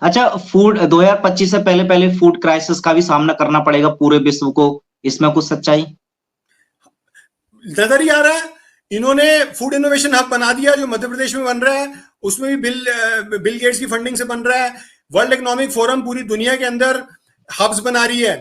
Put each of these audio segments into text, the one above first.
अच्छा, फूड 2025 से पहले पहले फूड क्राइसिस का भी सामना करना पड़ेगा पूरे विश्व को, इसमें कुछ सच्चाई? नजर ही आ रहा है। इन्होंने फूड इनोवेशन हब बना दिया जो मध्य प्रदेश में बन रहा है, उसमें भी बिल गेट्स की फंडिंग से बन रहा है। वर्ल्ड इकोनॉमिक फोरम पूरी दुनिया के अंदर हब्स बना रही है।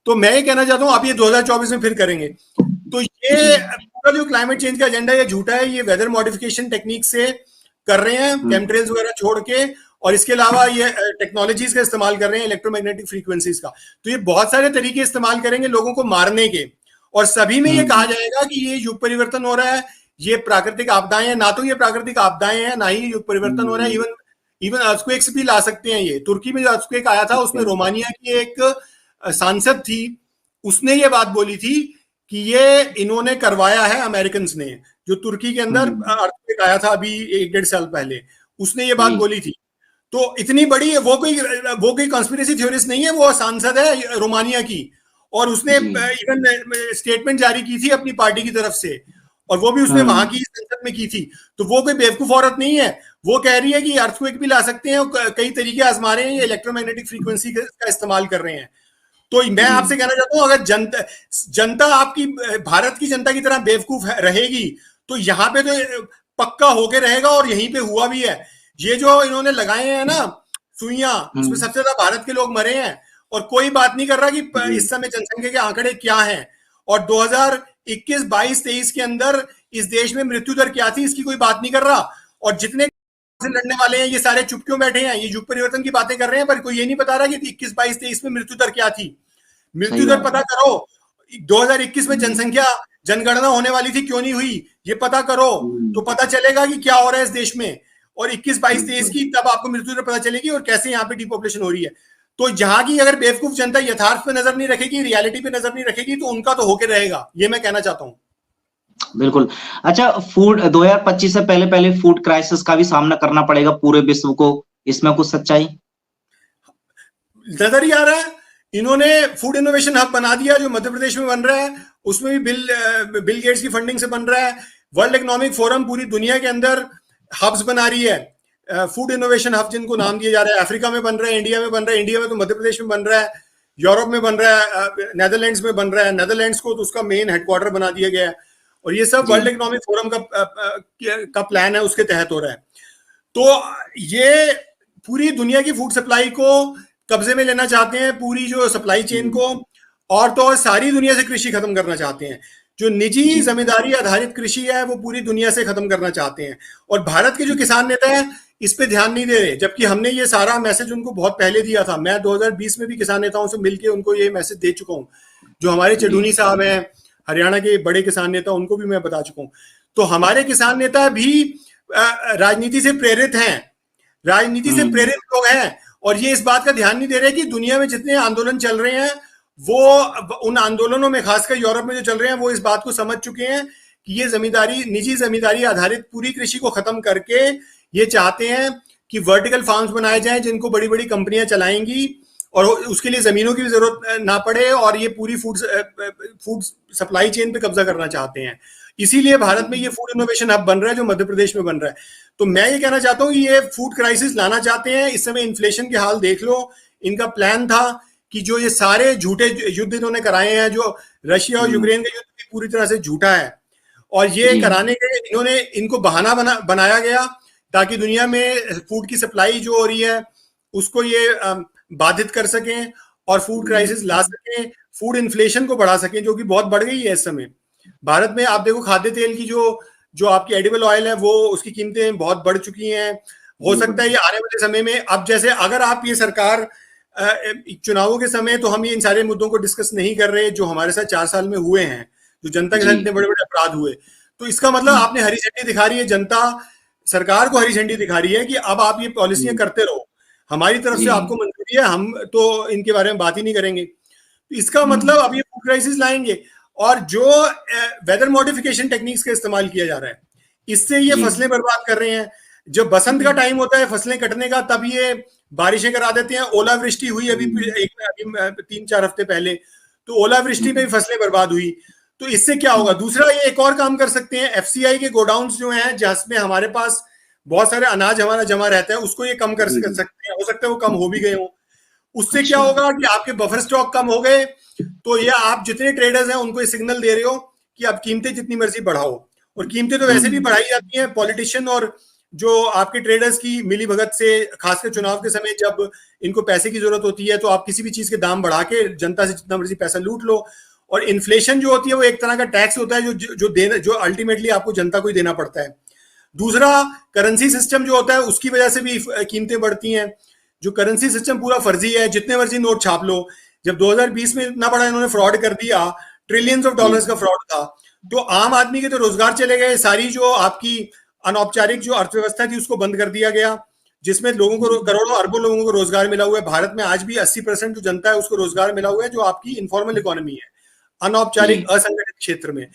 तो मैं ये कहना चाहता हूं, आप ये 2024 में फिर करेंगे तो ये पूरा जो क्लाइमेट चेंज का एजेंडा ये झूठा है। ये वेदर मॉडिफिकेशन टेक्निक से कर रहे हैं, केमट्रेल्स वगैरह छोड़ के, और इसके अलावा ये टेक्नोलॉजीज का इस्तेमाल कर रहे हैं, इलेक्ट्रोमैग्नेटिक फ्रीक्वेंसीज का। तो ये बहुत सारे तरीके इस्तेमाल करेंगे लोगों को मारने के, और सभी में ये कहा जाएगा कि ये युग परिवर्तन हो रहा है, ये प्राकृतिक आपदाएं हैं। ना तो ये प्राकृतिक आपदाएं हैं, ना ही युग परिवर्तन हो रहा है। इवन अर्थक्वेक्स भी ला सकते हैं। ये तुर्की में जो अर्थक्वेक आया था उसमें रोमानिया की एक सांसद थी, उसने ये बात बोली थी कि ये इन्होंने करवाया है अमेरिकन ने। जो तुर्की के अंदर अर्थक्वेक आया था अभी 1-1.5 साल पहले, उसने ये बात बोली थी। तो इतनी बड़ी वो कोई कॉन्स्पिरेसी थ्योरिस्ट नहीं है, वो सांसद है रोमानिया की, और उसने इवन स्टेटमेंट जारी की थी अपनी पार्टी की तरफ से, और वो भी उसने वहां की संसद में की थी। तो वो कोई बेवकूफ औरत नहीं है। वो कह रही है कि अर्थक्वेक भी ला सकते हैं, कई तरीके आजमा रहे हैं, ये इलेक्ट्रोमैग्नेटिक फ्रीक्वेंसी का इस्तेमाल कर रहे हैं। तो मैं आपसे कहना चाहता हूं, अगर जनता आपकी भारत की जनता की तरह बेवकूफ रहेगी तो यहां पे तो पक्का होके रहेगा, और यहीं पे हुआ भी है। ये जो इन्होंने लगाए हैं ना सुइयां, उसमें सबसे ज्यादा भारत के लोग मरे हैं, और कोई बात नहीं कर रहा कि इस समय जनसंख्या के आंकड़े क्या हैं, और 2021, 22, 23 के अंदर इस देश में मृत्यु दर क्या थी, इसकी कोई बात नहीं कर रहा। और जितने से लड़ने वाले हैं ये सारे चुप क्यों बैठे हैं? ये युग परिवर्तन की बातें कर रहे हैं, पर कोई ये नहीं बता रहा कि 21, 22, 23 में मृत्यु दर क्या थी। मृत्यु दर पता करो। 2021 में जनसंख्या जनगणना होने वाली थी, क्यों नहीं हुई, ये पता करो, तो पता चलेगा कि क्या हो रहा है इस देश में। और 21, 22, 23 की तब आपको मृत्यु दर पता चलेगी, और कैसे यहाँ पे डिपॉपुलेशन हो रही है। तो जहां की अगर बेवकूफ जनता यथार्थ पे नजर नहीं रखेगी, रियलिटी पे नजर नहीं रखेगी, तो उनका तो होके रहेगा। ये मैं कहना चाहता हूँ। बिल्कुल। अच्छा, फूड 2025 से पहले पहले फूड क्राइसिस का भी सामना करना पड़ेगा पूरे विश्व को, इसमें कुछ सच्चाई? नजर ही आ रहा है। इन्होंने फूड इनोवेशन हब बना दिया जो मध्य प्रदेश में बन रहा है, उसमें भी बिल गेट्स की फंडिंग से बन रहा है। वर्ल्ड इकोनॉमिक फोरम पूरी दुनिया के अंदर हब्स बना रही है, फूड इनोवेशन हब जिनको नाम दिए जा रहे हैं। अफ्रीका में बन रहा है, इंडिया में बन रहा है, इंडिया में तो मध्य प्रदेश में बन रहा है, यूरोप में बन रहा है, नेदरलैंड्स में बन रहा है। नेदरलैंड्स को तो उसका मेन हेडक्वार्टर बना दिया गया है, और ये सब वर्ल्ड इकोनॉमिक फोरम का प्लान है, उसके तहत हो रहा है। तो ये पूरी दुनिया की फूड सप्लाई को कब्जे में लेना चाहते हैं, पूरी जो सप्लाई चेन को, और तो सारी दुनिया से कृषि खत्म करना चाहते हैं। जो निजी जिम्मेदारी आधारित कृषि है वो पूरी दुनिया से खत्म करना चाहते हैं। और भारत के जो किसान नेता हैं इस पे ध्यान नहीं दे रहे, जबकि हमने ये सारा मैसेज उनको बहुत पहले दिया था। मैं 2020 में भी किसान नेताओं से मिलकर उनको ये मैसेज दे चुका हूँ। जो हमारे चडूनी साहब हैं, हरियाणा के बड़े किसान नेता, उनको भी मैं बता चुका हूँ। तो हमारे किसान नेता भी राजनीति से प्रेरित हैं, राजनीति से प्रेरित लोग हैं, और ये इस बात का ध्यान नहीं दे रहे कि दुनिया में जितने आंदोलन चल रहे हैं, वो उन आंदोलनों में, खासकर यूरोप में जो चल रहे हैं, वो इस बात को समझ चुके हैं कि ये जमींदारी, निजी जमींदारी आधारित पूरी कृषि को खत्म करके ये चाहते हैं कि वर्टिकल फार्म्स बनाए जाएं जिनको बड़ी बड़ी कंपनियां चलाएंगी, और उसके लिए जमीनों की भी जरूरत ना पड़े, और ये पूरी फूड सप्लाई चेन पे कब्जा करना चाहते हैं। इसीलिए भारत में ये फूड इनोवेशन हब बन रहा है जो मध्य प्रदेश में बन रहा है। तो मैं ये कहना चाहता हूँ कि ये फूड क्राइसिस लाना चाहते हैं। इस समय इन्फ्लेशन के हाल देख लो। इनका प्लान था कि जो ये सारे झूठे युद्ध इन्होंने कराए हैं, जो रशिया और यूक्रेन का युद्ध भी पूरी तरह से झूठा है, और ये कराने के इन्होंने इनको बहाना बनाया गया ताकि दुनिया में फूड की सप्लाई जो हो रही है उसको ये बाधित कर सकें, और फूड क्राइसिस ला सकें, फूड इन्फ्लेशन को बढ़ा सकें, जो कि बहुत बढ़ गई है इस समय। भारत में आप देखो, खाद्य तेल की जो आपकी एडिबल ऑयल है, वो उसकी कीमतें बहुत बढ़ चुकी हैं। हो सकता है ये आने वाले समय में, अब जैसे अगर आप ये सरकार चुनावों के समय, तो हम ये इन सारे मुद्दों को डिस्कस नहीं कर रहे जो हमारे साथ 4 साल में हुए हैं, जो जनता के साथ इतने बड़े बड़े अपराध हुए। तो इसका मतलब आपने हरी झंडी दिखा रही है, जनता सरकार को हरी झंडी दिखा रही है कि अब आप ये पॉलिसियां करते रहो, हमारी तरफ से आपको मंजूरी है, हम तो इनके बारे में बात ही नहीं करेंगे। तो इसका मतलब अब ये फूड क्राइसिस लाएंगे। और जो वेदर मॉडिफिकेशन टेक्निक्स का इस्तेमाल किया जा रहा है, इससे ये फसलें बर्बाद कर रहे हैं। जब बसंत का टाइम होता है फसलें कटने का, तब ये बारिशें करा देते हैं। ओलावृष्टि हुई अभी 3-4 हफ्ते पहले, तो ओलावृष्टि में भी फसलें बर्बाद हुई। तो इससे क्या होगा? दूसरा, ये एक और काम कर सकते हैं, एफसीआई के गोडाउन्स जो हैं जिसमें हमारे पास बहुत सारे अनाज हमारा जमा रहता है, उसको ये कम कर सकते हैं। हो सकता है वो कम हो भी गए हों। उससे क्या होगा कि आपके बफर स्टॉक कम हो गए, तो ये आप जितने ट्रेडर्स हैं उनको ये सिग्नल दे रहे हो कि आप कीमतें जितनी मर्जी बढ़ाओ। और कीमतें तो वैसे भी बढ़ाई जाती हैं पॉलिटिशियन और जो आपके ट्रेडर्स की मिली भगत से, खासकर चुनाव के समय जब इनको पैसे की जरूरत होती है, तो आप किसी भी चीज के दाम बढ़ा के जनता से जितना मर्जी पैसा लूट लो। और इन्फ्लेशन जो होती है वो एक तरह का टैक्स होता है जो अल्टीमेटली आपको जनता को ही देना पड़ता है। दूसरा, करेंसी सिस्टम जो होता है उसकी वजह से भी कीमतें बढ़ती हैं। जो करेंसी सिस्टम पूरा फर्जी है, जितने मर्जी नोट छाप लो। जब 2020 में इतना बड़ा इन्होंने फ्रॉड कर दिया, ट्रिलियंस ऑफ डॉलर्स का फ्रॉड था, तो आम आदमी के तो रोजगार चले गए। सारी जो आपकी अनौपचारिक जो अर्थव्यवस्था थी उसको बंद कर दिया गया, जिसमें लोगों को, करोड़ों अरबों लोगों को रोजगार मिला हुआ है। भारत में आज भी 80% जो जनता है उसको रोजगार मिला हुआ है, जो आपकी इनफॉर्मल इकोनॉमी है, अनौपचारिक असंगठित क्षेत्र में।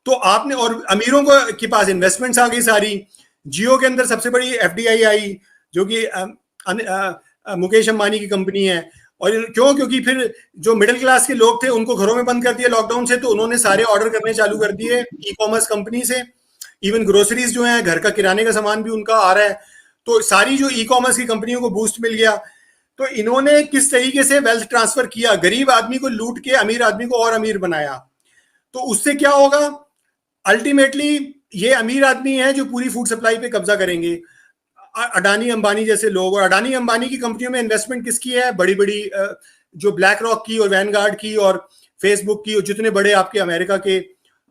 तो आपने, और अमीरों को के पास इन्वेस्टमेंट्स आ गई सारी। जियो के अंदर सबसे बड़ी एफडीआई आई, जो कि मुकेश अंबानी की कंपनी है। और क्यों? क्योंकि फिर जो मिडिल क्लास के लोग थे उनको घरों में बंद कर दिया लॉकडाउन से, तो उन्होंने सारे ऑर्डर करने चालू कर दिए ई कॉमर्स कंपनी से। इवन ग्रोसरीज जो है, घर का किराने का सामान भी उनका आ रहा है। तो सारी जो ई कॉमर्स की कंपनियों को बूस्ट मिल गया। तो इन्होंने किस तरीके से वेल्थ ट्रांसफर किया, गरीब आदमी को लूट के अमीर आदमी को और अमीर बनाया। तो उससे क्या होगा? अल्टीमेटली ये अमीर आदमी है जो पूरी फूड सप्लाई पे कब्जा करेंगे, अडानी अंबानी जैसे लोग। और अडानी अंबानी की कंपनियों में इन्वेस्टमेंट किसकी है? बड़ी बड़ी जो ब्लैक रॉक की और वैनगार्ड की और फेसबुक की, और जितने बड़े आपके अमेरिका के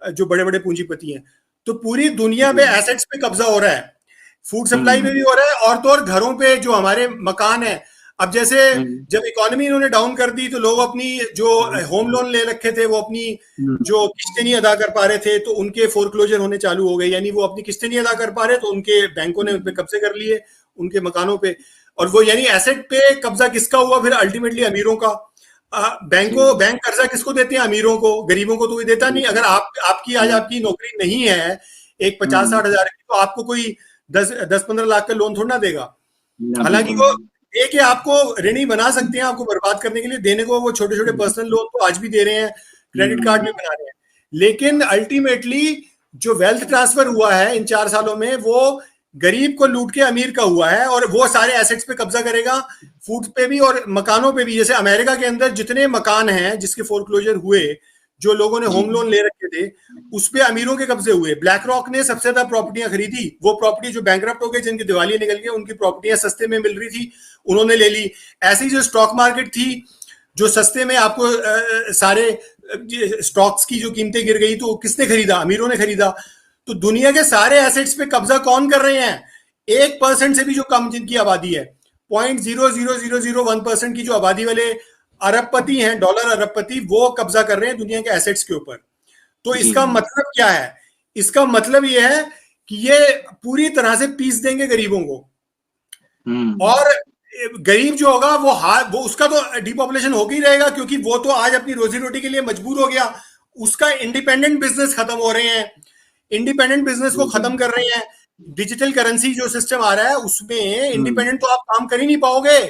जो बड़े बड़े पूंजीपति हैं। तो पूरी दुनिया में एसेट्स पे कब्जा हो रहा है, फूड सप्लाई पे भी हो रहा है, और तो और घरों पे जो हमारे मकान है। अब जैसे जब इकोनॉमी इन्होंने डाउन कर दी, तो लोग अपनी जो होम लोन ले रखे थे वो अपनी जो किस्तें नहीं अदा कर पा रहे थे, तो उनके फोरक्लोजर होने चालू हो गए। यानी वो अपनी किस्तें नहीं अदा कर पा रहे, तो उनके बैंकों ने उन पे कब्जे कर लिए, उनके मकानों पे। और वो यानी एसेट पे कब्जा किसका हुआ? फिर अल्टीमेटली अमीरों का। बैंक कर्जा किसको देते हैं? अमीरों को। गरीबों को तो कोई देता नहीं। अगर आपकी आज आपकी नौकरी नहीं है एक 50-60 हजार की, तो आपको कोई 10-15 लाख का लोन थोड़ा ना देगा। हालांकि वो दे के आपको ऋणी बना सकते हैं, आपको बर्बाद करने के लिए देने को। वो छोटे छोटे पर्सनल लोन तो आज भी दे रहे हैं, क्रेडिट कार्ड भी बना रहे हैं। लेकिन अल्टीमेटली जो वेल्थ ट्रांसफर हुआ है इन 4 सालों में, वो गरीब को लूट के अमीर का हुआ है। और वो सारे एसेट्स पे कब्जा करेगा, फूड पे भी और मकानों पे भी। जैसे अमेरिका के अंदर जितने मकान हैं जिसके फोरक्लोजर हुए, जो लोगों ने होम लोन ले रखे थे, उस पे अमीरों के कब्जे हुए। ब्लैक रॉक ने सबसे ज्यादा प्रॉपर्टियां खरीदी। वो प्रॉपर्टी जो बैंकरप्ट हो गए, जिनकी दिवालियां निकल गई, उनकी प्रॉपर्टियां सस्ते में मिल रही थी, उन्होंने ले ली। ऐसी जो स्टॉक मार्केट थी, जो सस्ते में आपको सारे स्टॉक्स की जो कीमतें गिर गई, तो किसने खरीदा? अमीरों ने खरीदा। तो दुनिया के सारे एसेट्स पे कब्जा कौन कर रहे हैं? 1% से भी जो कम जिनकी आबादी है, 0.00001% की जो आबादी वाले अरबपति हैं, डॉलर अरबपति, वो कब्जा कर रहे हैं दुनिया के एसेट्स के ऊपर। तो इसका मतलब क्या है? इसका मतलब यह है कि ये पूरी तरह से पीस देंगे गरीबों को। और गरीब जो होगा वो उसका तो डिपॉपुलेशन होकर ही रहेगा, क्योंकि वो तो आज अपनी रोजी रोटी के लिए मजबूर हो गया। उसका इंडिपेंडेंट बिजनेस खत्म हो रहे हैं, इंडिपेंडेंट बिजनेस को खत्म कर रहे हैं। डिजिटल करेंसी जो सिस्टम आ रहा है, उसमें इंडिपेंडेंट तो आप काम कर ही नहीं पाओगे,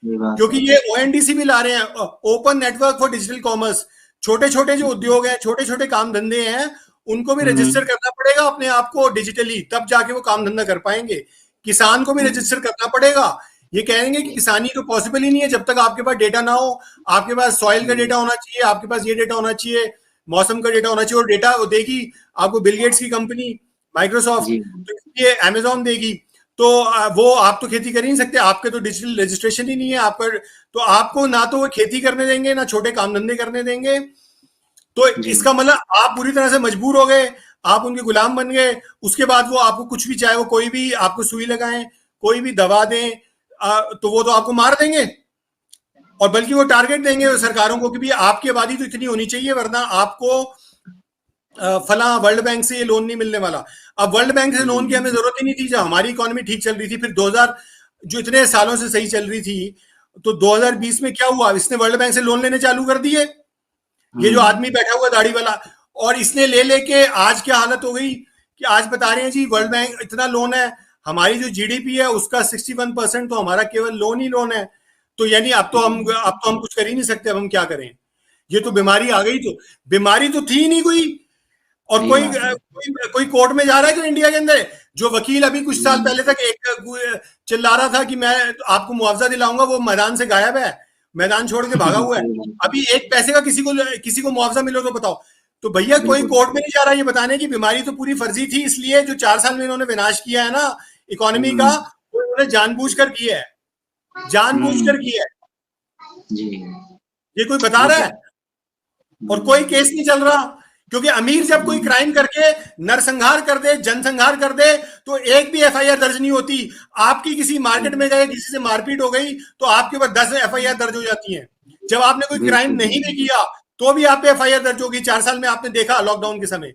क्योंकि ये ओएनडीसी भी ला रहे हैं, open network for digital commerce. छोटे छोटे जो उद्योग हैं, छोटे छोटे काम धंधे हैं, उनको भी रजिस्टर करना पड़ेगा अपने आप को डिजिटली, तब जाके वो काम धंधा कर पाएंगे। किसान को भी रजिस्टर करना पड़ेगा। ये कहेंगे कि किसानी तो पॉसिबल ही नहीं है जब तक आपके पास डेटा ना हो। आपके पास सॉइल का डेटा होना चाहिए, आपके पास ये डेटा होना चाहिए, मौसम का डेटा होना चाहिए। और डेटा वो देगी आपको बिल गेट्स की कंपनी माइक्रोसॉफ्ट, तो इसलिए अमेजॉन देगी। तो वो आप तो खेती कर ही नहीं सकते, आपके तो डिजिटल रजिस्ट्रेशन ही नहीं है आपका। तो आपको ना तो वो खेती करने देंगे, ना छोटे काम धंधे करने देंगे। तो इसका मतलब आप पूरी तरह से मजबूर हो गए, आप उनके गुलाम बन गए। उसके बाद वो आपको कुछ भी, चाहे वो कोई भी आपको सुई लगाएं, कोई भी दवा दें, तो वो तो आपको मार देंगे। और बल्कि वो टारगेट देंगे सरकारों को कि भी आपकी आबादी तो इतनी होनी चाहिए, वरना आपको फला वर्ल्ड बैंक से ये लोन नहीं मिलने वाला। अब वर्ल्ड बैंक से लोन की हमें जरूरत ही नहीं थी जब हमारी इकोनॉमी ठीक चल रही थी। फिर 2000 जो इतने सालों से सही चल रही थी, तो 2020 में क्या हुआ? इसने वर्ल्ड बैंक से लोन लेने चालू कर दिए, ये जो आदमी बैठा हुआ दाढ़ी वाला। और इसने ले लेके आज क्या हालत हो गई कि आज बता रहे हैं जी वर्ल्ड बैंक इतना लोन है, हमारी जो जीडीपी है उसका 61% तो हमारा केवल लोन ही लोन है। तो यानी अब तो हम कुछ कर ही नहीं सकते, अब हम क्या करें? ये तो बीमारी आ गई, तो बीमारी तो थी नहीं कोई। और कोई कोर्ट में जा रहा है जो इंडिया के अंदर, जो वकील अभी कुछ साल पहले तक एक चिल्ला रहा था कि मैं आपको मुआवजा दिलाऊंगा, वो मैदान से गायब है, मैदान छोड़ के भागा हुआ है। अभी एक पैसे का किसी को मुआवजा मिलो तो बताओ। तो भैया कोई कोर्ट में नहीं जा रहा ये बताने की बीमारी तो पूरी फर्जी थी, इसलिए जो 4 साल में इन्होंने विनाश किया है ना इकोनॉमी का, वो इन्होंने जानबूझकर किया है, जानबूझकर किया है। ये कोई बता रहा है? और कोई केस नहीं चल रहा, क्योंकि अमीर जब कोई क्राइम करके नरसंहार कर दे, जनसंहार कर दे, तो एक भी एफआईआर दर्ज नहीं होती। आपकी किसी मार्केट में गए, किसी से मारपीट हो गई, तो आपके ऊपर 10 एफआईआर दर्ज हो जाती हैं। जब आपने कोई क्राइम नहीं भी किया तो भी आप पे एफआईआर दर्ज होगी। 4 साल में आपने देखा लॉकडाउन के समय।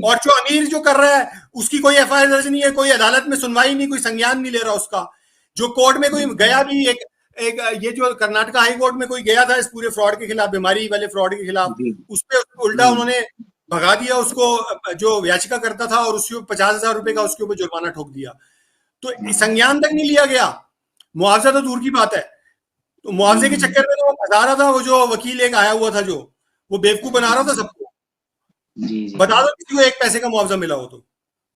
और जो अमीर जो कर रहा है उसकी कोई एफआईआर दर्ज नहीं है, कोई अदालत में सुनवाई नहीं, कोई संज्ञान नहीं ले रहा उसका। जो कोर्ट में कोई गया भी, एक ये जो कर्नाटका हाई कोर्ट में कोई गया था इस पूरे फ्रॉड के खिलाफ, बीमारी वाले फ्रॉड के खिलाफ, उस पर उल्टा उन्होंने भगा दिया उसको जो याचिका करता था, और उसके 50,000 रुपए का उसके ऊपर जुर्माना ठोक दिया। तो संज्ञान तक नहीं लिया गया, मुआवजा तो दूर की बात है। तो मुआवजे के चक्कर में तो वो फंसा रहा था, वो जो वकील एक आया हुआ था जो वो बेवकूफ बना रहा था सबको। बता दो किसी को एक पैसे का मुआवजा मिला हो तो।